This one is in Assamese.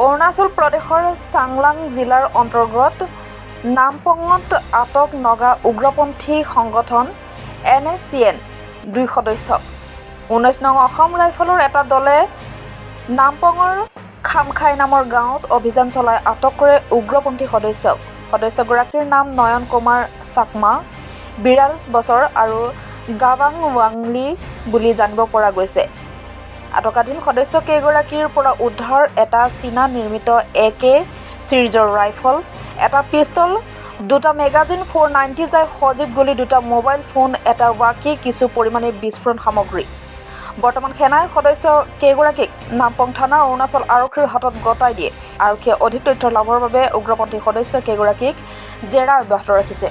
অৰুণাচল প্ৰদেশৰ চাংলাং জিলাৰ অন্তৰ্গত নামপঙত আটক নগা উগ্ৰপন্থী সংগঠন NSCN 2 সদস্য 19 নং অসম ৰাইফলৰ এটা দলে নামপঙৰ খামখাই নামৰ গাঁৱত অভিযান চলাই আটক কৰে উগ্ৰপন্থী সদস্যক। সদস্যগৰাকীৰ নাম নয়ন কুমাৰ চাকমা 42 বছৰ আৰু গাৱাং ৱাংলি বুলি জানিব পৰা গৈছে। আটকাধীন সদস্য কেইগৰাকীৰ পৰা উদ্ধাৰ এটা চীনা নিৰ্মিত AK চিৰিজৰ ৰাইফল, এটা পিষ্টল, দুটা মেগাজিন 490 যায় সজীৱ গুলি, দুটা মোবাইল ফোন, এটা ৱাকি, কিছু পৰিমাণে বিস্ফোৰণ সামগ্ৰী। বৰ্তমান সেনাই সদস্য কেইগৰাকীক নামপং থানা অৰুণাচল আৰক্ষীৰ হাতত গতাই দিয়ে। আৰক্ষীয়ে অধিক তথ্য লাভৰ বাবে উগ্ৰপন্থী সদস্য কেইগৰাকীক জেৰা অব্যাহত ৰাখিছে।